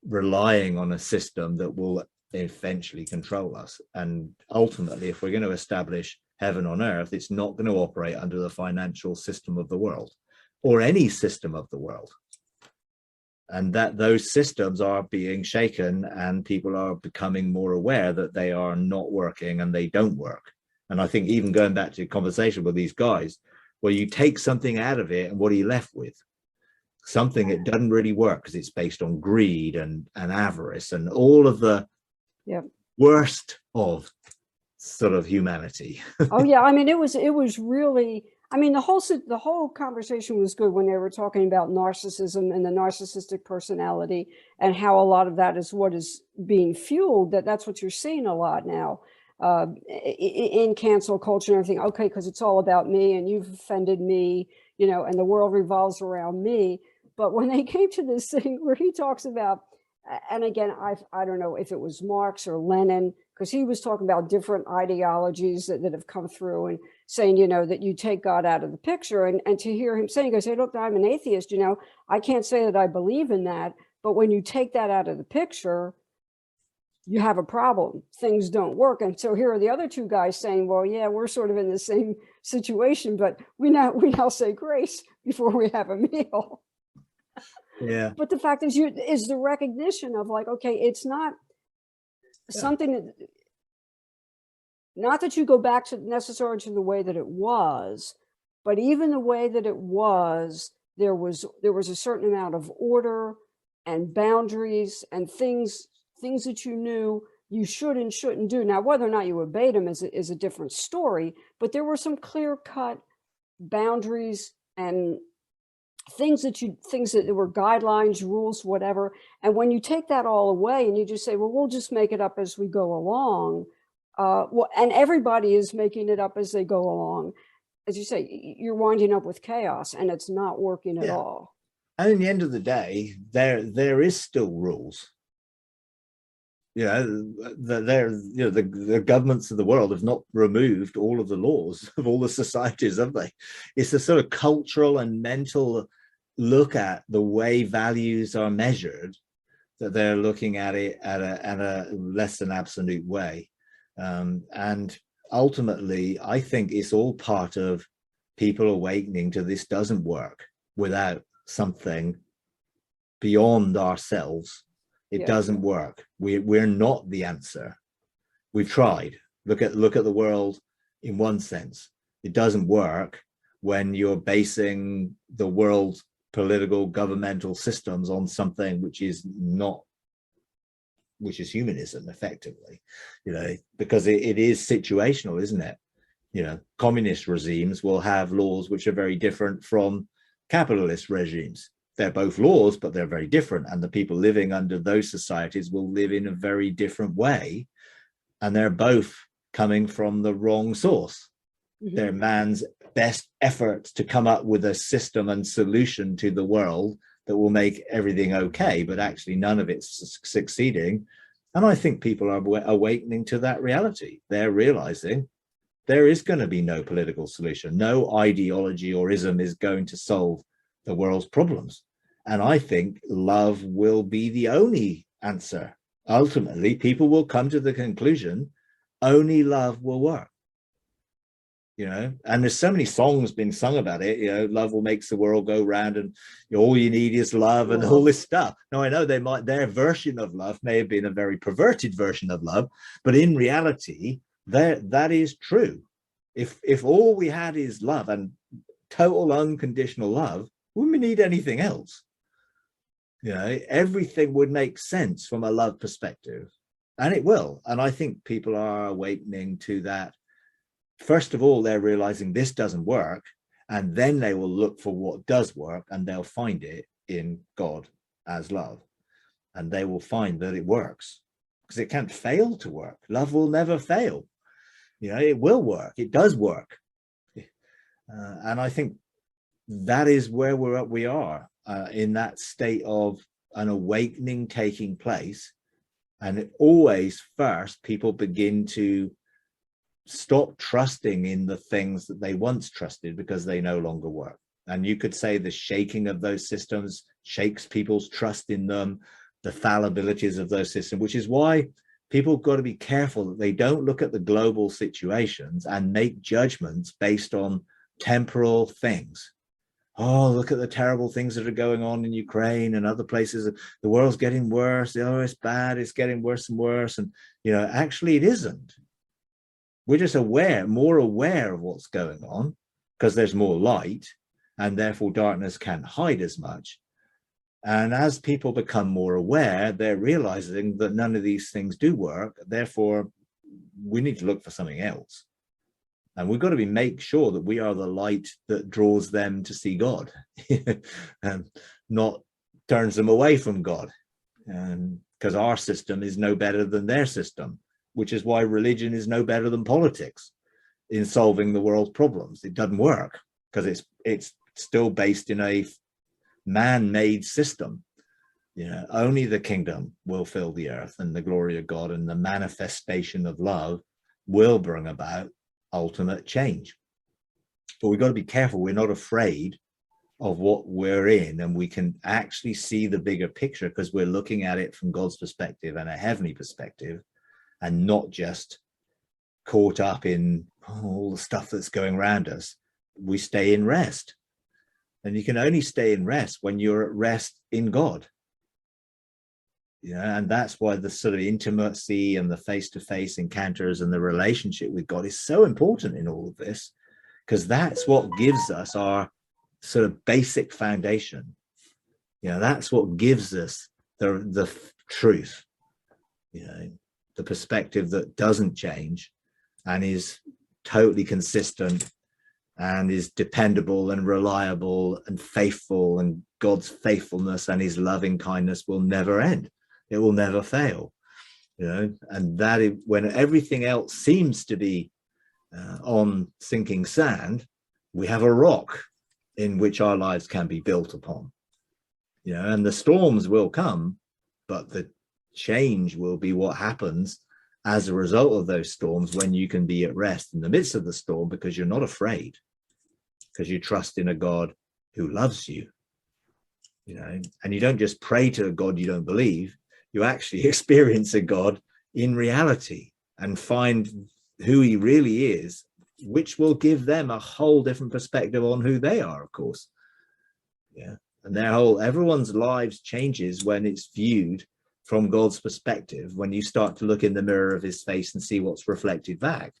relying on a system that will eventually control us. And ultimately, if we're going to establish heaven on earth, it's not going to operate under the financial system of the world or any system of the world. And that those systems are being shaken, and people are becoming more aware that they are not working and they don't work. And I think even going back to conversation with these guys, well, you take something out of it and what are you left with? Something that doesn't really work, because it's based on greed and avarice and all of the worst of sort of humanity. Oh yeah, I mean, it was really, I mean, the whole conversation was good when they were talking about narcissism and the narcissistic personality, and how a lot of that is what is being fueled. That's what you're seeing a lot now. in cancel culture and everything. Okay, because it's all about me and you've offended me, you know, and the world revolves around me. But when they came to this thing where he talks about, and again, I don't know if it was Marx or Lenin, because he was talking about different ideologies that have come through and saying, you know, that you take God out of the picture. And to hear him saying, he goes, hey, look, I'm an atheist, you know, I can't say that I believe in that. But when you take that out of the picture, you have a problem. Things don't work. And so here are the other two guys saying, well, yeah, we're sort of in the same situation, but we now say grace before we have a meal. Yeah. But the fact is the recognition of like, okay, it's not something that, not that you go back to necessarily to the way that it was, but even the way that it was, there was a certain amount of order and boundaries and things that you knew you should and shouldn't do. Now, whether or not you obeyed them is a different story, but there were some clear-cut boundaries and things that were guidelines, rules, whatever. And when you take that all away and you just say, well, we'll just make it up as we go along, and everybody is making it up as they go along, as you say, you're winding up with chaos, and it's not working at all. And in the end of the day, there is still rules. You know, the governments of the world have not removed all of the laws of all the societies, have they? It's a sort of cultural and mental look at the way values are measured that they're looking at it at a less than absolute way. And ultimately, I think it's all part of people awakening to this doesn't work without something beyond ourselves. It doesn't work. We're not the answer. We've tried. Look at the world in one sense. It doesn't work when you're basing the world's political governmental systems on something which is humanism, effectively, you know, because it is situational, isn't it? You know, communist regimes will have laws which are very different from capitalist regimes. They're both laws, but they're very different. And the people living under those societies will live in a very different way. And they're both coming from the wrong source. Mm-hmm. They're man's best efforts to come up with a system and solution to the world that will make everything okay, but actually none of it's succeeding. And I think people are awakening to that reality. They're realizing there is going to be no political solution. No ideology or ism is going to solve the world's problems. And I think love will be the only answer. Ultimately, people will come to the conclusion only love will work. You know, and there's so many songs being sung about it, you know, love will make the world go round and all you need is love and all this stuff. Now, I know their version of love may have been a very perverted version of love, but in reality, that is true. If all we had is love and total unconditional love, wouldn't we need anything else? You know, everything would make sense from a love perspective, and it will. And I think people are awakening to that. First of all, they're realizing this doesn't work, and then they will look for what does work, and they'll find it in God as love, and they will find that it works because it can't fail to work. Love will never fail. You know, it will work. It does work. And I think that is where we are in that state of an awakening taking place. And it always first people begin to stop trusting in the things that they once trusted because they no longer work. And you could say the shaking of those systems shakes people's trust in them, the fallibilities of those systems, which is why people have got to be careful that they don't look at the global situations and make judgments based on temporal things. Oh, look at the terrible things that are going on in Ukraine and other places. The world's getting worse. Oh, it's bad. It's getting worse and worse. And, you know, actually it isn't. We're just more aware of what's going on because there's more light and therefore darkness can't hide as much. And as people become more aware, they're realizing that none of these things do work. Therefore, we need to look for something else. And we've got to make sure that we are the light that draws them to see God and not turns them away from God. Because our system is no better than their system. which is why religion is no better than politics in solving the world's problems. It doesn't work because it's still based in a man-made system. Only the kingdom will fill the earth, and the glory of God and the manifestation of love will bring about ultimate change. But we've got to be careful. We're not afraid of what we're in, and we can actually see the bigger picture because we're looking at it from God's perspective and a heavenly perspective, and not just caught up in all the stuff that's going around us. We stay in rest, and you can only stay in rest when you're at rest in God. And that's why the sort of intimacy and the face-to-face encounters and the relationship with God is so important in all of this, because that's what gives us our sort of basic foundation. That's what gives us the truth, the perspective that doesn't change and is totally consistent and is dependable and reliable and faithful, and God's faithfulness and his loving kindness will never end. It will never fail, and that is, when everything else seems to be on sinking sand, we have a rock in which our lives can be built upon, and the storms will come, but the change will be what happens as a result of those storms, when you can be at rest in the midst of the storm because you're not afraid, because you trust in a God who loves you, and you don't just pray to a God you don't believe. You actually experience a God in reality and find who he really is, which will give them a whole different perspective on who they are, of course. And everyone's lives changes when it's viewed from God's perspective. When you start to look in the mirror of his face and see what's reflected back,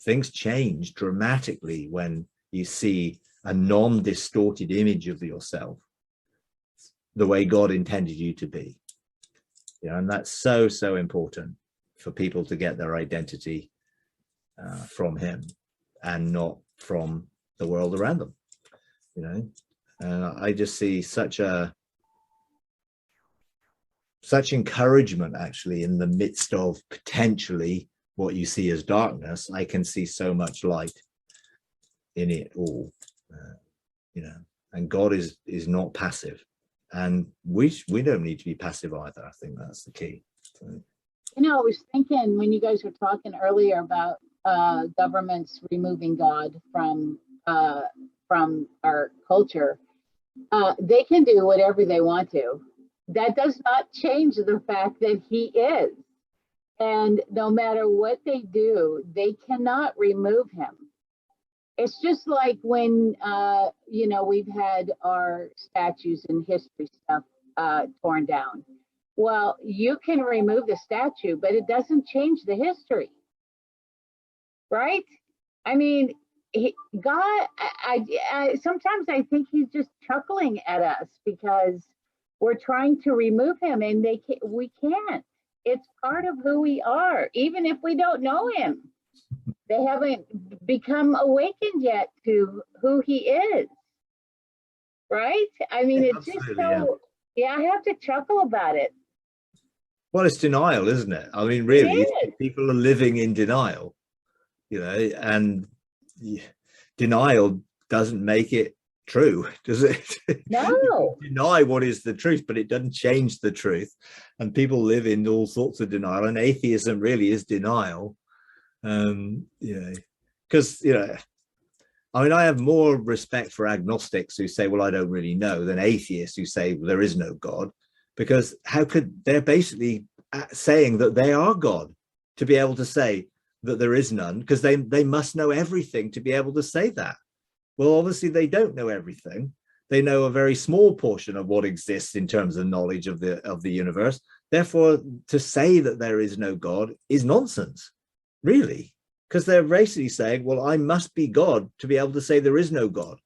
things change dramatically when you see a non-distorted image of yourself, the way God intended you to be. And that's so important for people to get their identity from him and not from the world around them. I just see such encouragement actually in the midst of potentially what you see as darkness. I can see so much light in it all, and God is not passive. And we don't need to be passive either. I think that's the key. So. I was thinking when you guys were talking earlier about governments removing God from our culture, they can do whatever they want to. That does not change the fact that he is. And no matter what they do, they cannot remove him. It's just like when, we've had our statues and history stuff torn down. Well, you can remove the statue, but it doesn't change the history, right? I mean, God, I sometimes I think he's just chuckling at us because we're trying to remove him, and we can't. It's part of who we are, even if we don't know him. They haven't become awakened yet to who he is, right? I mean, it's just so, I have to chuckle about it. Well, it's denial, isn't it? I mean, really, people are living in denial, and denial doesn't make it true, does it? No. Deny what is the truth, but it doesn't change the truth. And people live in all sorts of denial, and atheism really is denial. Because I mean, I have more respect for agnostics who say, well, I don't really know, than atheists who say, well, there is no God, because how could they're basically saying that they are God to be able to say that there is none, because they must know everything to be able to say that. Well, obviously they don't know everything. They know a very small portion of what exists in terms of knowledge of the universe. Therefore, to say that there is no God is nonsense, really, because they're basically saying, well, I must be God to be able to say there is no God,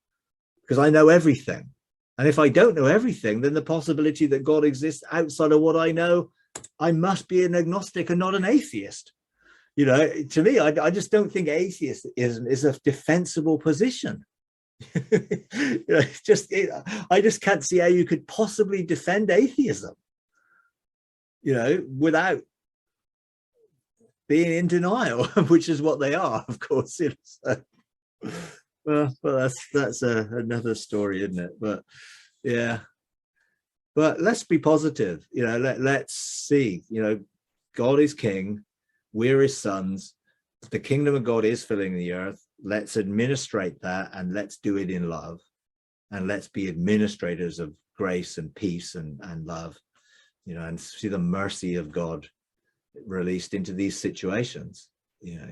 because I know everything. And if I don't know everything, then the possibility that God exists outside of what I know, I must be an agnostic and not an atheist. To me, I just don't think atheist is a defensible position. I just can't see how you could possibly defend atheism, without being in denial, which is what they are, of course. You know, so, well, that's another story, isn't it? But yeah, but let's be positive. You know, let's see. You know, God is king. We're his sons. The kingdom of God is filling the earth. Let's administrate that, and let's do it in love, and let's be administrators of grace and peace and love, you know, and see the mercy of God released into these situations, you know.